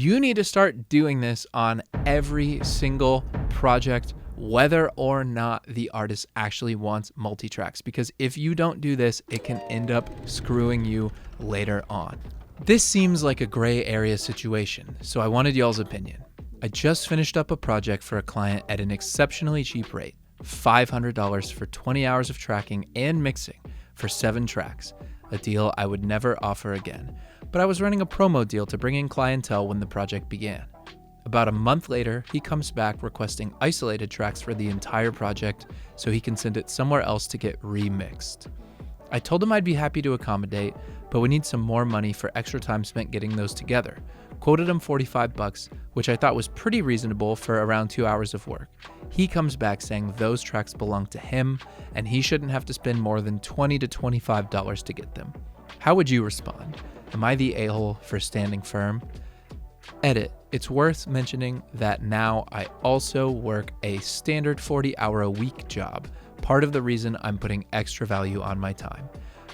You need to start doing this on every single project, whether or not the artist actually wants multi-tracks, because if you don't do this, it can end up screwing you later on. This seems like a gray area situation, so I wanted y'all's opinion. I just finished up a project for a client at an exceptionally cheap rate, $500 for 20 hours of tracking and mixing for 7 tracks, a deal I would never offer again. But I was running a promo deal to bring in clientele when the project began. About a month later, he comes back requesting isolated tracks for the entire project so he can send it somewhere else to get remixed. I told him I'd be happy to accommodate, but we need some more money for extra time spent getting those together. Quoted him $45, which I thought was pretty reasonable for around 2 hours of work. He comes back saying those tracks belong to him and he shouldn't have to spend more than $20 to $25 to get them. How would you respond? Am I the a-hole for standing firm? Edit. It's worth mentioning that now I also work a standard 40-hour-a-week job. Part of the reason I'm putting extra value on my time,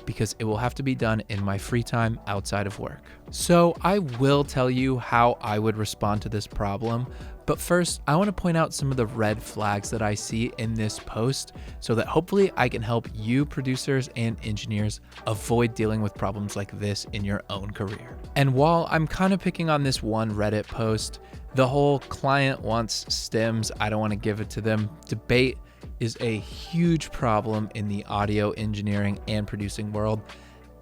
because it will have to be done in my free time outside of work. So I will tell you how I would respond to this problem, but first I want to point out some of the red flags that I see in this post so that hopefully I can help you producers and engineers avoid dealing with problems like this in your own career. And while I'm kind of picking on this one Reddit post, the whole client wants stems, I don't want to give it to them debate is a huge problem in the audio engineering and producing world.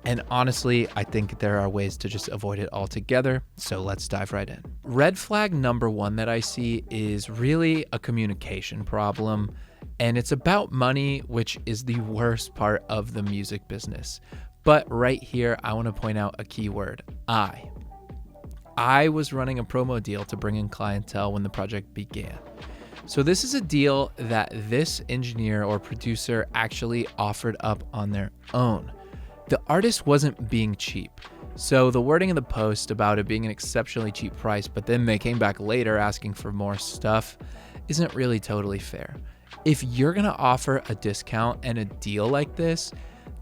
And honestly, I think there are ways to just avoid it altogether. So let's dive right in. Red flag number 1 that I see is really a communication problem. And it's about money, which is the worst part of the music business. But right here, I want to point out a key word, I was running a promo deal to bring in clientele when the project began. So this is a deal that this engineer or producer actually offered up on their own. The artist wasn't being cheap. So the wording in the post about it being an exceptionally cheap price, but then they came back later asking for more stuff, isn't really totally fair. If you're gonna offer a discount and a deal like this,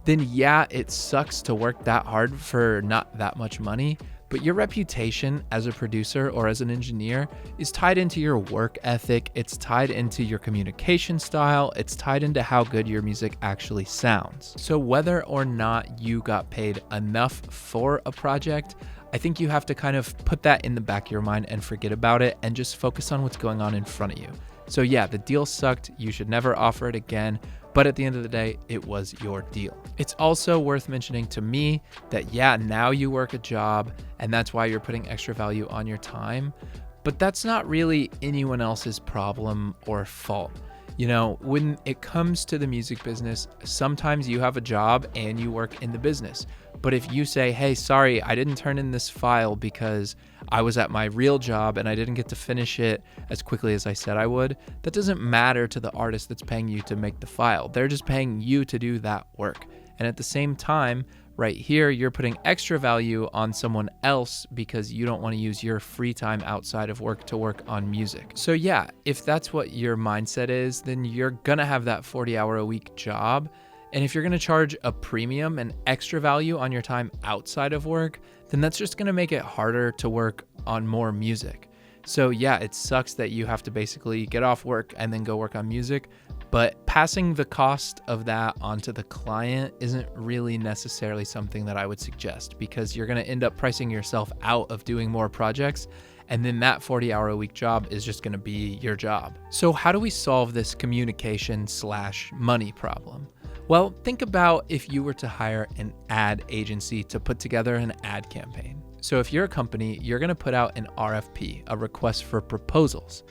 then yeah, it sucks to work that hard for not that much money, but your reputation as a producer or as an engineer is tied into your work ethic, it's tied into your communication style, it's tied into how good your music actually sounds. So whether or not you got paid enough for a project, I think you have to kind of put that in the back of your mind and forget about it and just focus on what's going on in front of you. So yeah, the deal sucked, you should never offer it again, but at the end of the day, it was your deal. It's also worth mentioning to me that yeah, now you work a job and that's why you're putting extra value on your time, but that's not really anyone else's problem or fault. You know, when it comes to the music business, sometimes you have a job and you work in the business. But if you say, hey, sorry, I didn't turn in this file because I was at my real job and I didn't get to finish it as quickly as I said I would, that doesn't matter to the artist that's paying you to make the file. They're just paying you to do that work. And at the same time, right here, you're putting extra value on someone else because you don't want to use your free time outside of work to work on music. So yeah, if that's what your mindset is, then you're gonna have that 40-hour-a-week job. And if you're gonna charge a premium and extra value on your time outside of work, then that's just gonna make it harder to work on more music. So yeah, it sucks that you have to basically get off work and then go work on music, but passing the cost of that onto the client isn't really necessarily something that I would suggest, because you're gonna end up pricing yourself out of doing more projects, and then that 40-hour-a-week job is just gonna be your job. So how do we solve this communication/money problem? Well, think about if you were to hire an ad agency to put together an ad campaign. So if you're a company, you're gonna put out an RFP, a request for proposals.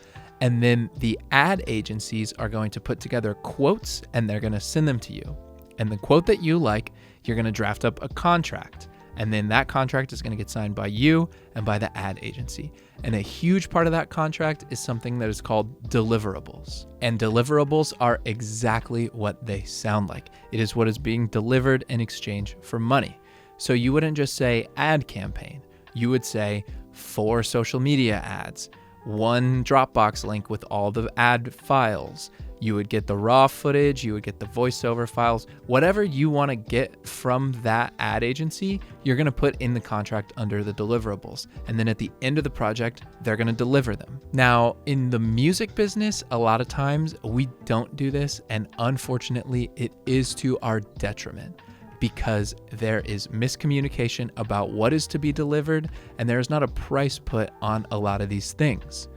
And then the ad agencies are going to put together quotes and they're gonna send them to you. And the quote that you like, you're gonna draft up a contract. And then that contract is gonna get signed by you and by the ad agency. And a huge part of that contract is something that is called deliverables. And deliverables are exactly what they sound like. It is what is being delivered in exchange for money. So you wouldn't just say ad campaign. You would say 4 social media ads, 1 Dropbox link with all the ad files. You would get the raw footage, you would get the voiceover files, whatever you want to get from that ad agency, you're going to put in the contract under the deliverables. And then at the end of the project, they're going to deliver them. Now, in the music business, a lot of times we don't do this, and unfortunately, it is to our detriment, because there is miscommunication about what is to be delivered, and there is not a price put on a lot of these things.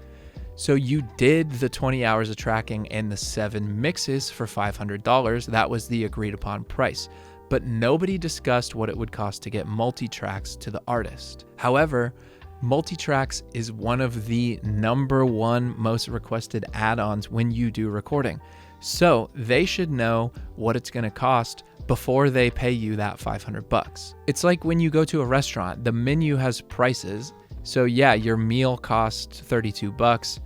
So you did the 20 hours of tracking and the 7 mixes for $500. That was the agreed upon price. But nobody discussed what it would cost to get multi-tracks to the artist. However, multi-tracks is one of the #1 most requested add-ons when you do recording. So they should know what it's going to cost before they pay you that $500. It's like when you go to a restaurant, the menu has prices. So yeah, your meal costs $32.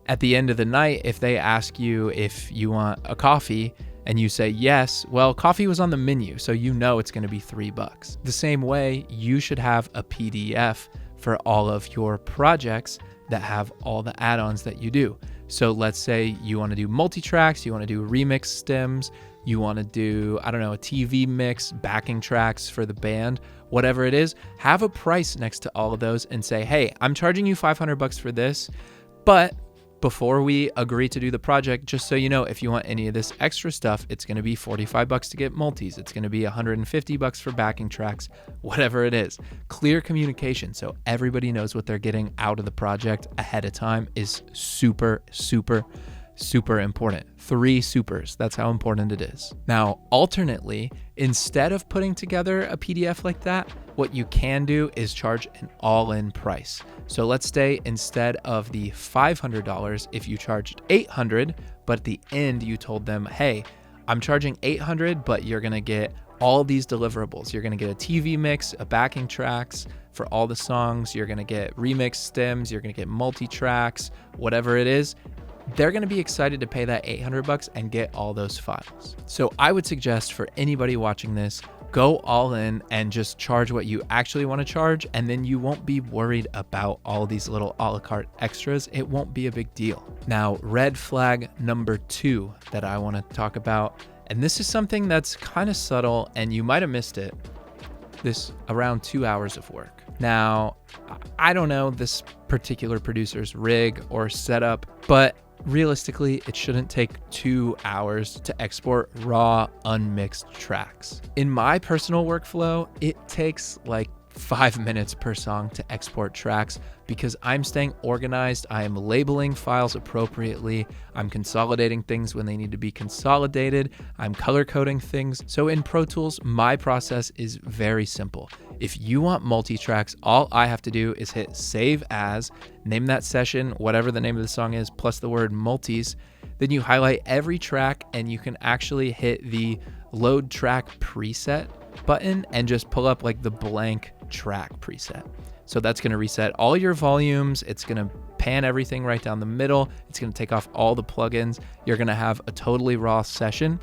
At the end of the night, if they ask you if you want a coffee and you say yes, well, coffee was on the menu, so you know it's going to be $3. The same way, you should have a PDF for all of your projects that have all the add-ons that you do. So let's say you want to do multi-tracks, you want to do remix stems, you want to do, I don't know, a TV mix, backing tracks for the band, whatever it is, have a price next to all of those and say, hey, I'm charging you $500 for this, but before we agree to do the project, just so you know, if you want any of this extra stuff, it's going to be $45 to get multis. It's going to be $150 for backing tracks, whatever it is. Clear communication so everybody knows what they're getting out of the project ahead of time is super, super, super important. 3 supers. That's how important it is. Now, alternately, instead of putting together a PDF like that, what you can do is charge an all-in price. So let's say instead of the $500, if you charged $800, but at the end you told them, hey, I'm charging $800, but you're going to get all these deliverables. You're going to get a TV mix, a backing tracks for all the songs. You're going to get remix stems. You're going to get multi-tracks, whatever it is. They're going to be excited to pay that $800 and get all those files. So I would suggest for anybody watching this, go all in and just charge what you actually want to charge, and then you won't be worried about all these little a la carte extras. It won't be a big deal. Now, red flag number 2 that I want to talk about, and this is something that's kind of subtle and you might have missed it, this around 2 hours of work. Now, I don't know this particular producer's rig or setup, but realistically, it shouldn't take 2 hours to export raw, unmixed tracks. In my personal workflow, it takes like 5 minutes per song to export tracks because I'm staying organized. I am labeling files appropriately. I'm consolidating things when they need to be consolidated. I'm color coding things. So in Pro Tools, my process is very simple. If you want multi-tracks, all I have to do is hit save as, name that session, whatever the name of the song is, plus the word multis. Then you highlight every track and you can actually hit the load track preset button and just pull up like the blank track preset. So that's going to reset all your volumes. It's going to pan everything right down the middle. It's going to take off all the plugins. You're going to have a totally raw session.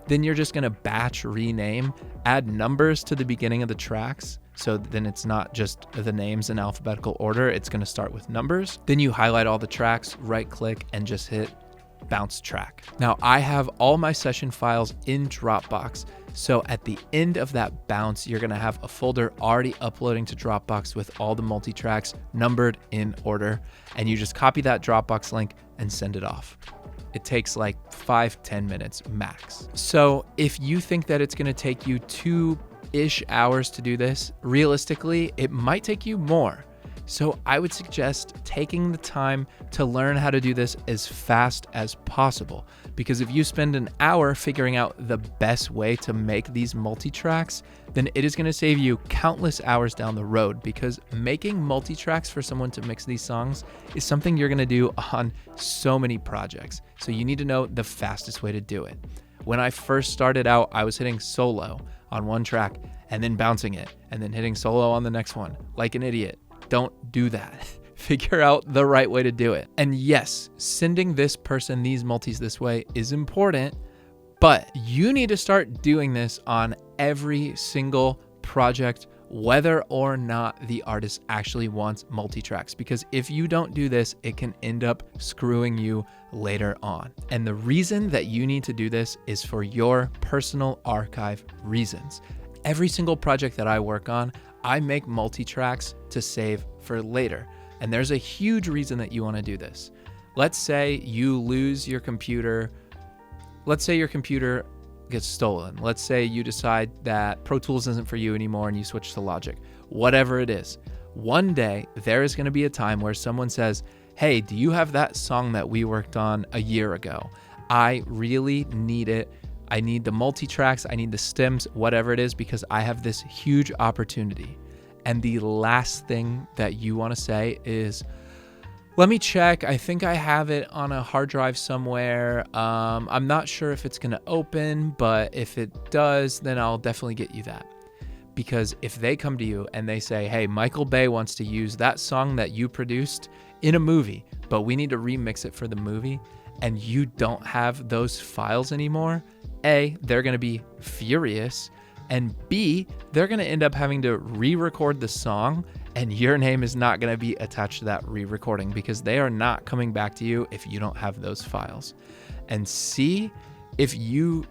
Then you're just going to batch rename, add numbers to the beginning of the tracks. So then it's not just the names in alphabetical order. It's going to start with numbers. Then you highlight all the tracks, right click, and just hit bounce track. Now I have all my session files in Dropbox. So at the end of that bounce, you're going to have a folder already uploading to Dropbox with all the multi-tracks numbered in order. And you just copy that Dropbox link and send it off. It takes like 5-10 minutes max. So if you think that it's going to take you 2-ish hours to do this, realistically, it might take you more. So I would suggest taking the time to learn how to do this as fast as possible, because if you spend an hour figuring out the best way to make these multi-tracks, then it is going to save you countless hours down the road, because making multi-tracks for someone to mix these songs is something you're going to do on so many projects. So you need to know the fastest way to do it. When I first started out, I was hitting solo on one track and then bouncing it and then hitting solo on the next one like an idiot. Don't do that. Figure out the right way to do it. And yes, sending this person these multis this way is important, but you need to start doing this on every single project whether or not the artist actually wants multi-tracks, because if you don't do this, it can end up screwing you later on. And the reason that you need to do this is for your personal archive reasons. Every single project that I work on, I make multi-tracks to save for later. And there's a huge reason that you want to do this. Let's say you lose your computer. Let's say your computer gets stolen. Let's say you decide that Pro Tools isn't for you anymore and you switch to Logic. Whatever it is, one day there is going to be a time where someone says, hey, do you have that song that we worked on a year ago? I really need it. I need the multi-tracks, I need the stems, whatever it is, because I have this huge opportunity. And the last thing that you want to say is, let me check. I think I have it on a hard drive somewhere. I'm not sure if it's going to open, but if it does, then I'll definitely get you that. Because if they come to you and they say, hey, Michael Bay wants to use that song that you produced in a movie, but we need to remix it for the movie, and you don't have those files anymore, A, they're going to be furious, and B, they're going to end up having to re-record the song, and your name is not going to be attached to that re-recording because they are not coming back to you if you don't have those files. And C, if you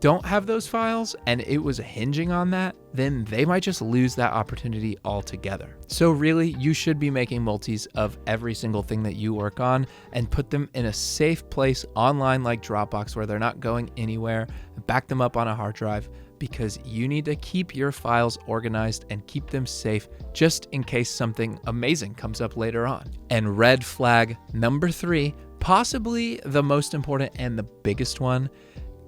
don't have those files and it was hinging on that, then they might just lose that opportunity altogether. So really, you should be making multis of every single thing that you work on and put them in a safe place online like Dropbox where they're not going anywhere. Back them up on a hard drive because you need to keep your files organized and keep them safe just in case something amazing comes up later on. And red flag number 3, possibly the most important and the biggest one,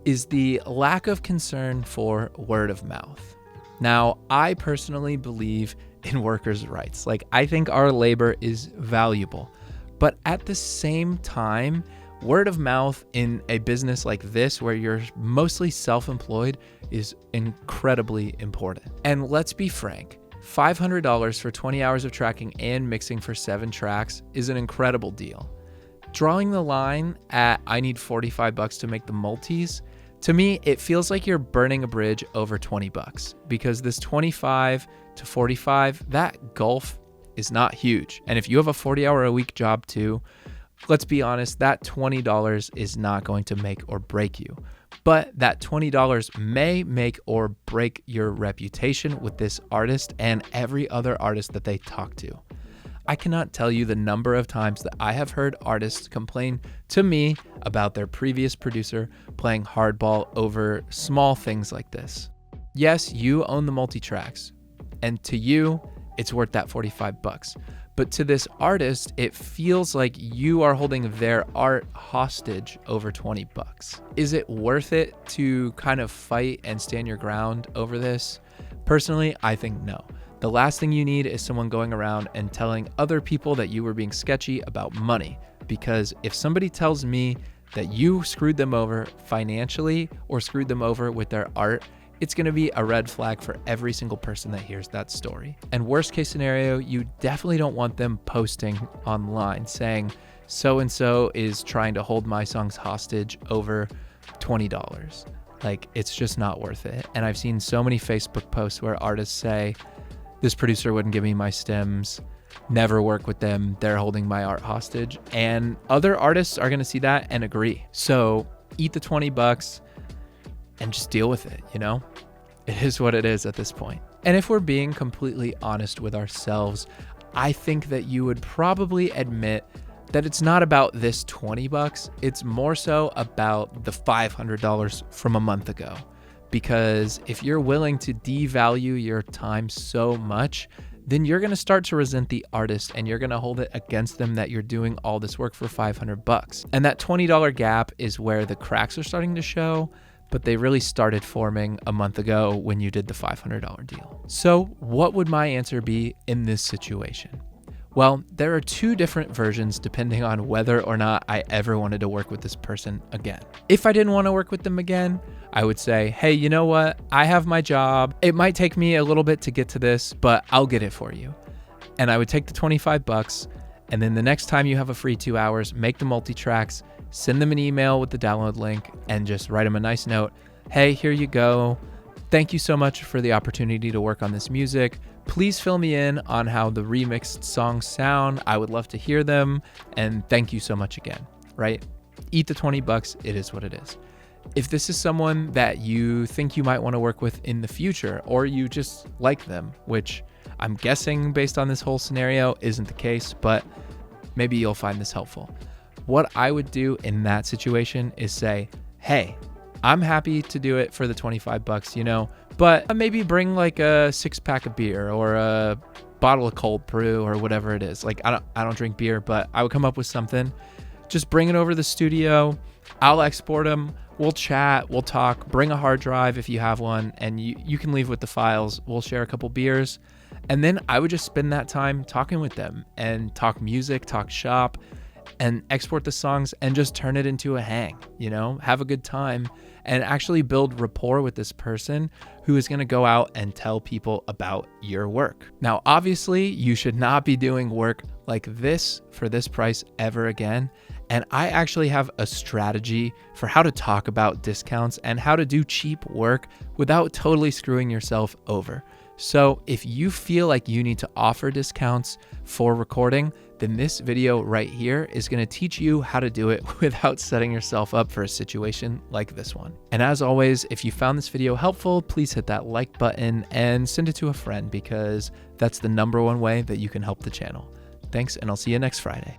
is the lack of concern for word of mouth. Now, I personally believe in workers' rights. Like, I think our labor is valuable, but at the same time, word of mouth in a business like this, where you're mostly self-employed, is incredibly important. And let's be frank, $500 for 20 hours of tracking and mixing for 7 tracks is an incredible deal. Drawing the line at I need $45 to make the multis, to me, it feels like you're burning a bridge over $20 because this 25 to 45, that gulf is not huge. And if you have a 40-hour-a-week job too, let's be honest, that $20 is not going to make or break you. But that $20 may make or break your reputation with this artist and every other artist that they talk to. I cannot tell you the number of times that I have heard artists complain to me about their previous producer playing hardball over small things like this. Yes, you own the multi-tracks, and to you, it's worth that $45. But to this artist, it feels like you are holding their art hostage over $20. Is it worth it to kind of fight and stand your ground over this? Personally, I think no. The last thing you need is someone going around and telling other people that you were being sketchy about money. Because if somebody tells me that you screwed them over financially or screwed them over with their art, it's going to be a red flag for every single person that hears that story. And worst case scenario, you definitely don't want them posting online saying, so-and-so is trying to hold my songs hostage over $20. Like, it's just not worth it. And I've seen so many Facebook posts where artists say, this producer wouldn't give me my stems, never work with them, they're holding my art hostage. And other artists are going to see that and agree. So eat the $20 and just deal with it, you know? It is what it is at this point. And if we're being completely honest with ourselves, I think that you would probably admit that it's not about this $20, it's more so about the $500 from a month ago. Because if you're willing to devalue your time so much, then you're going to start to resent the artist and you're going to hold it against them that you're doing all this work for $500. And that $20 gap is where the cracks are starting to show, but they really started forming a month ago when you did the $500 deal. So what would my answer be in this situation? Well, there are 2 different versions depending on whether or not I ever wanted to work with this person again. If I didn't want to work with them again, I would say, hey, you know what? I have my job. It might take me a little bit to get to this, but I'll get it for you. And I would take the $25, and then the next time you have a free 2 hours, make the multi-tracks, send them an email with the download link, and just write them a nice note. Hey, here you go. Thank you so much for the opportunity to work on this music. Please fill me in on how the remixed songs sound. I would love to hear them. And thank you so much again, right? Eat the $20. It is what it is. If this is someone that you think you might want to work with in the future, or you just like them, which I'm guessing based on this whole scenario isn't the case, but maybe you'll find this helpful. What I would do in that situation is say, hey, I'm happy to do it for the $25, but maybe bring like a 6-pack of beer or a bottle of cold brew or whatever it is. Like I don't drink beer, but I would come up with something. Just bring it over to the studio. I'll export them. We'll chat, we'll talk, bring a hard drive if you have one, and you can leave with the files. We'll share a couple beers. And then I would just spend that time talking with them and talk music, talk shop, and export the songs and just turn it into a hang, have a good time and actually build rapport with this person who is going to go out and tell people about your work. Now, obviously, you should not be doing work like this for this price ever again. And I actually have a strategy for how to talk about discounts and how to do cheap work without totally screwing yourself over. So if you feel like you need to offer discounts for recording, then this video right here is going to teach you how to do it without setting yourself up for a situation like this one. And as always, if you found this video helpful, please hit that like button and send it to a friend, because that's the #1 way that you can help the channel. Thanks, and I'll see you next Friday.